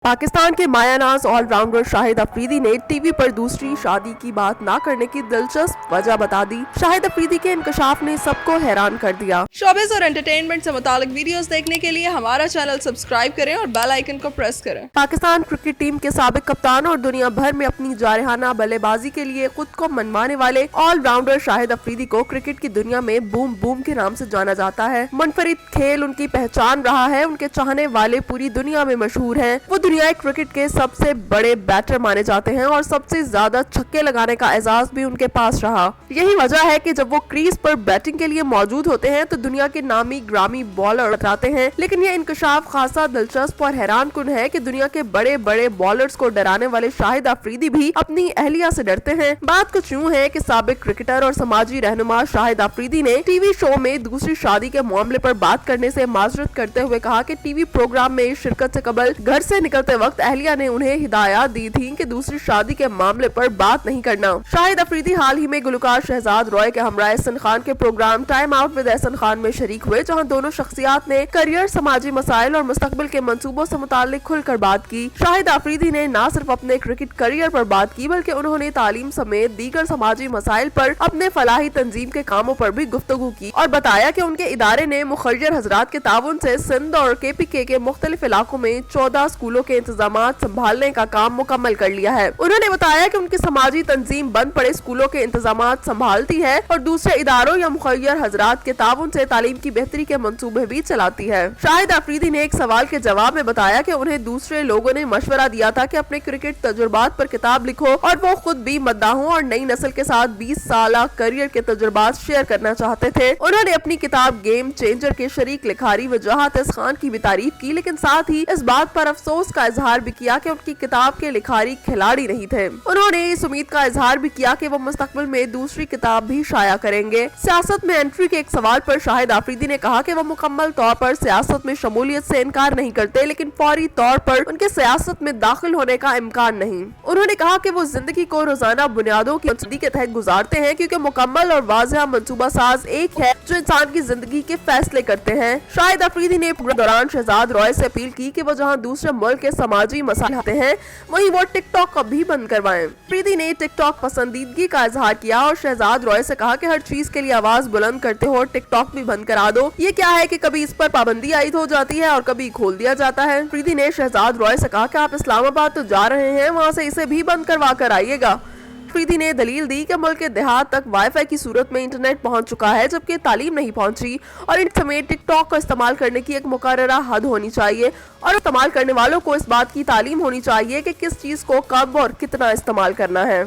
पाकिस्तान के मायानाज ऑलराउंडर शाहिद अफरीदी ने टीवी पर दूसरी शादी की बात ना करने की दिलचस्प वजह बता दी। शाहिद अफरीदी के इंकशाफ ने सबको हैरान कर दिया। शोबिज़ और एंटरटेनमेंट से मुतालिक वीडियोस देखने के लिए हमारा चैनल सब्सक्राइब करें और बेल आइकन को प्रेस करें। पाकिस्तान क्रिकेट टीम के साबिक कप्तान और दुनिया भर में अपनी जारहाना बल्लेबाजी के लिए खुद को मनवाने वाले ऑलराउंडर शाहिद अफरीदी को क्रिकेट की दुनिया में बूम बूम के नाम से जाना जाता है। मुनफरिद खेल उनकी पहचान रहा है। उनके चाहने वाले पूरी दुनिया में मशहूर हैं। वो दुनिया क्रिकेट के सबसे बड़े बैटर माने जाते हैं और सबसे ज्यादा छक्के लगाने का एजाज भी उनके पास रहा। यही वजह है कि जब वो क्रीज पर बैटिंग के लिए मौजूद होते हैं तो दुनिया के नामी ग्रामी बॉलर उतराते हैं। लेकिन ये इंकशाफ खासा दिलचस्प और हैरान कुन है कि दुनिया के बड़े बड़े बॉलर्स को डराने वाले शाहिद अफरीदी भी अपनी अहलिया से डरते हैं। बात कुछ यूँ है कि साबिक क्रिकेटर और समाजी रहनुमा शाहिद अफरीदी ने टीवी शो में दूसरी शादी के मामले पर बात करने से माजरत करते हुए कहा कि टीवी प्रोग्राम में शिरकत से कबल घर से निकलते वक्त अहलिया ने उन्हें हिदायत दी थी कि दूसरी शादी के मामले पर बात नहीं करना। शाहिद अफरीदी हाल ही में गुलकार शहजाद रॉय के हमरा एहसन खान के programme time out with Ehsan Khan में शरीक हुए, जहां दोनों शख्सियात ने करियर, समाजी मसाइल और मुस्तकबिल के मंसूबों से मुताल्लिक खुलकर बात की। शाहिद अफरीदी ने न सिर्फ अपने क्रिकेट करियर पर बात की बल्कि उन्होंने तालीम समेत दीगर समाजी मसाइल पर अपने फलाही तंजीम के कामों पर भी गुफ्तगू की और बताया कि उनके इदारे ने मुखर्रिर हजरात के ताउन से सिंध और KPK के मुख्तलिफ इलाकों में 14 स्कूलों के इंतजामात संभालने का काम मुकम्मल कर लिया है। उन्होंने बताया कि उनकी समाजी तंजीम बंद पड़े स्कूलों के इंतजामात संभालती है और दूसरे इदारों या मुखर्रिर हजरात के ताउन से तालीम की बेहतरी के मंसूबे भी चलाती है। शाहिद अफरीदी ने एक सवाल के जवाब में बताया कि उन्हें दूसरे लोगों ने मशवरा दिया था कि अपने क्रिकेट तजुर्बात पर किताब लिखो और वो खुद भी मद्दाहों और नई नस्ल के साथ 20 साल करियर के तजुर्बात शेयर करना चाहते थे। उन्होंने अपनी किताब गेम चेंजर के शरीक लिखारी वजाहत खान की भी तारीफ की, लेकिन साथ ही इस बात पर अफसोस का इजहार भी किया कि उनकी किताब के लिखारी खिलाड़ी नहीं थे। उन्होंने इस उम्मीद का इजहार भी किया कि वो मुस्तकबिल में दूसरी किताब भी शाया करेंगे। सियासत में एंट्री के एक सवाल पर शाहिद अफरीदी ने कहा कि वो मुकम्मल तौर पर सियासत में शमूलियत से इनकार नहीं करते, लेकिन फौरी तौर पर उनके सियासत में दाखिल होने का इम्कान नहीं। उन्होंने कहा कि वो जिंदगी को रोजाना बुनियादों की मंसूबी के तहत गुजारते हैं, क्योंकि मुकम्मल और वाज़ेह मंसूबा साज एक है जो इंसान की जिंदगी के फैसले करते हैं। शाहिद अफरीदी ने दौरान शहजाद रॉय से अपील की कि वो जहाँ दूसरे मुल्क के समाजी मसाइल आते हैं वहीं वो टिकटॉक को भी बंद करवाएं। अफरीदी ने टिकटॉक पसंदीदगी का इजहार किया और शहजाद रॉय से कहा कि हर चीज के लिए आवाज बुलंद करते हो टिकटॉक भी बंद करा दो। ये क्या है कि कभी इस पर पाबंदी आयद हो जाती है और कभी खोल दिया जाता है। अफरीदी ने शहजाद रॉय से कहा कि आप इस्लामाबाद तो जा रहे हैं, वहाँ से इसे भी बंद करवा कर आइएगा। अफरीदी ने दलील दी कि मुल्क के देहात तक वाईफाई की सूरत में इंटरनेट पहुंच चुका है, जबकि तालीम नहीं पहुंची और इन समेत टिकटॉक को इस्तेमाल करने की एक मुकर्ररा हद होनी चाहिए और इस्तेमाल करने वालों को इस बात की तालीम होनी चाहिए कि किस चीज को कब और कितना इस्तेमाल करना है।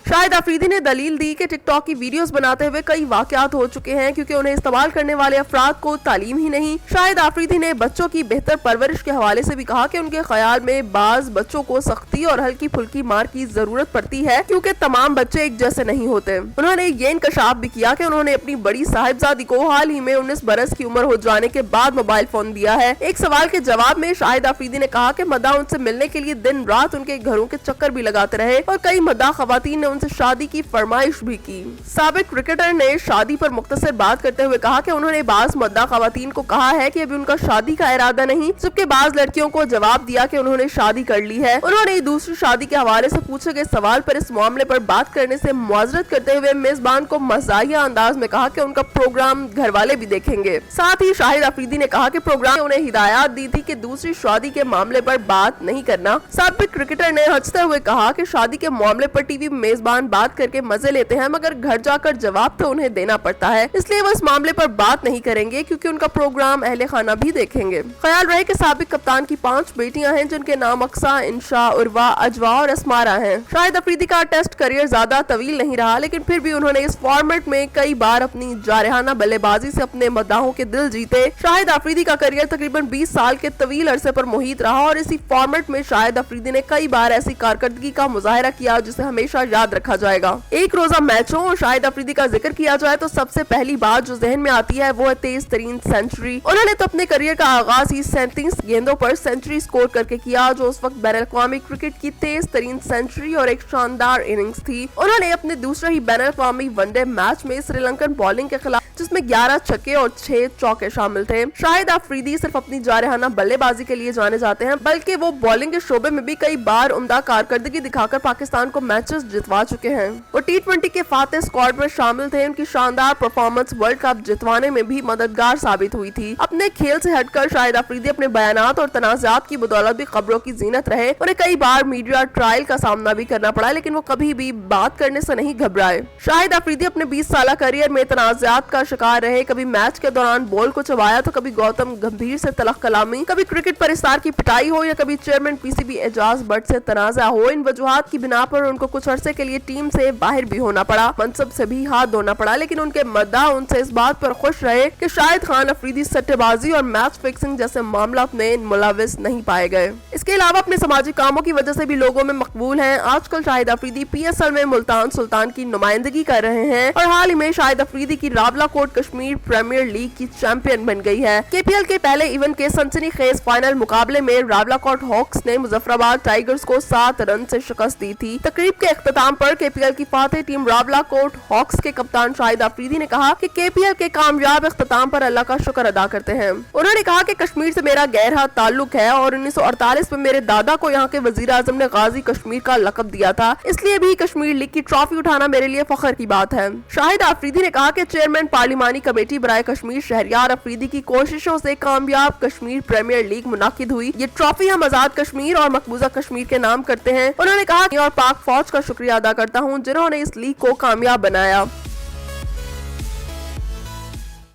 शाहिद अफरीदी ने दलील दी कि टिकटॉक की वीडियोस बनाते हुए कई वाकयात हो चुके हैं क्योंकि उन्हें इस्तेमाल करने वाले अफराद को तालीम ही नहीं। शाहिद अफरीदी ने बच्चों की बेहतर परवरिश के हवाले से भी कहा कि उनके ख्याल में बाज बच्चों को सख्ती और हल्की फुल्की मार की जरूरत पड़ती है, क्योंकि तमाम बच्चे एक जैसे नहीं होते। उन्होंने ये इंकशाफ भी किया कि उन्होंने अपनी बड़ी साहिबजादी को हाल ही में 19 बरस की उम्र हो जाने के बाद मोबाइल फोन दिया है। एक सवाल के जवाब में शाहिद अफरीदी ने कहा कि मद्दाह उनसे मिलने के लिए दिन रात उनके घरों के चक्कर भी लगाते रहे और कई मद्दाह खवातीन ने उनसे शादी की फरमाइश भी की। साबिक क्रिकेटर ने शादी पर मुख्तसर बात करते हुए कहा कि उन्होंने बाज मद्दा खवातीन को कहा है कि अभी उनका शादी का इरादा नहीं, जबकि बाज लड़कियों को जवाब दिया कि उन्होंने शादी कर ली है। उन्होंने दूसरी शादी के हवाले से पूछे गए सवाल पर इस मामले पर बात करने से मुआजरत करते हुए मेजबान को मज़ाहिया अंदाज में कहा कि उनका प्रोग्राम घर वाले भी देखेंगे। साथ ही शाहिद अफरीदी ने कहा कि प्रोग्राम ने उन्हें हिदायत दी थी कि दूसरी शादी के मामले पर बात नहीं करना। साबिक क्रिकेटर ने हंसते हुए कहा कि शादी के मामले पर टीवी मेजबान बात करके मजे लेते हैं, मगर घर जाकर जवाब तो उन्हें देना पड़ता है, इसलिए वो इस मामले पर बात नहीं करेंगे क्योंकि उनका प्रोग्राम अहले खाना भी देखेंगे। ख्याल रहे कि साबिक कप्तान की 5 बेटियां हैं जिनके नाम अक्सा, इंशा, उर्वा, अजवा और अस्मारा हैं। शाहिद अफरीदी का टेस्ट करियर ज्यादा तवील नहीं रहा, लेकिन फिर भी उन्होंने इस फॉर्मेट में कई बार अपनी जारहाना बल्लेबाजी से अपने मद्दाहों के दिल जीते। शाहिद अफरीदी का करियर तकरीबन 20 साल के तवील अरसे पर मुहित रहा और इसी फॉर्मेट में शाहिद अफरीदी ने कई बार ऐसी कारकर्दगी का मुजाहरा किया जिसे हमेशा याद रखा जाएगा। एक रोजा मैचों और शाहिद अफरीदी का जिक्र किया जाए तो सबसे पहली बात जो जहन में आती है वो है तेज तरीन सेंचुरी। उन्होंने तो अपने करियर का आगाज ही 37 गेंदों पर सेंचुरी स्कोर करके किया, जो उस वक्त बैनुल-अक़वामी क्रिकेट की तेज तरीन सेंचुरी और एक शानदार इनिंग्स थी। उन्होंने अपने दूसरे ही बैनुल-अक़वामी वनडे मैच में श्रीलंकन बॉलिंग के खिलाफ जिसमें 11 छक्के और 6 चौके शामिल थे। शाहिद अफरीदी सिर्फ अपनी जारहाना बल्लेबाजी के लिए जाने जाते हैं, बल्कि वो बॉलिंग के शोबे में भी कई बार उम्दा कारकर्दगी दिखाकर पाकिस्तान को मैचेस जितवा चुके हैं। वो T20 के फातेह स्क्वाड में शामिल थे। उनकी शानदार परफॉर्मेंस वर्ल्ड कप जितवाने में भी मददगार साबित हुई थी। अपने खेल से हटकर शाहिद अफरीदी अपने बयानात और तनाज़ात की बदौलत भी खबरों की जीनत रहे। उन्हें कई बार मीडिया ट्रायल का सामना भी करना पड़ा, लेकिन वो कभी भी बात करने से नहीं घबराए। शाहिद अफरीदी अपने 20 साल करियर में तनाज़ात का शिकार रहे। कभी मैच के दौरान बॉल को चबाया तो कभी गौतम गंभीर से तलख कलामी, कभी क्रिकेट परिस्तार की पिटाई हो या कभी चेयरमैन PCB एजाज भट्ट से तनाज़ा हो। इन वजूहात की बिना पर उनको कुछ अरसे के लिए टीम से बाहर भी होना पड़ा, मनसब से भी हाथ धोना पड़ा, लेकिन उनके मद्दा उनसे इस बात पर खुश रहे कि शाहिद खान अफरीदी सट्टेबाजी और मैच फिक्सिंग जैसे मामला में मुलविस नहीं पाए गए। इसके अलावा अपने समाजी कामों की वजह से भी लोगों में मकबूल हैं। आजकल शाहिद अफरीदी PSL में मुल्तान सुल्तान की नुमाइंदगी कर रहे हैं और हाल ही में शाहिद अफरीदी की रावलाकोट कश्मीर प्रीमियर लीग की चैंपियन बन गई है। KPL के पहले इवेंट के सनसनीखेज फाइनल मुकाबले में रावलाकोट हॉक्स ने मुजफ्फराबाद टाइगर्स को 7 रन से शिकस्त दी थी। तकरीब के इख्तिताम पर KPL की फातेह टीम रावलाकोट हॉक्स के कप्तान शाहिद अफरीदी ने कहा कि KPL के कामयाब इख्तिताम पर अल्लाह का शुक्र अदा करते हैं। उन्होंने कहा कि कश्मीर से मेरा गहरा ताल्लुक है और 1948 में मेरे दादा को यहाँ के वजीर आजम ने गाजी कश्मीर का लक़ब दिया था, इसलिए भी कश्मीर लीग की ट्रॉफी उठाना मेरे लिए फख्र की बात है। शाहिद अफरीदी ने कहा कि चेयरमैन पार्लिमानी कमेटी बराए कश्मीर शहरियार अफरीदी की कोशिशों से कामयाब कश्मीर प्रीमियर लीग मुनाकिद हुई। ये ट्रॉफी हम आजाद कश्मीर और मकबूजा कश्मीर के नाम करते हैं। उन्होंने कहा और पाक फौज का शुक्रिया अदा करता हूँ जिन्होंने इस लीग को कामयाब बनाया।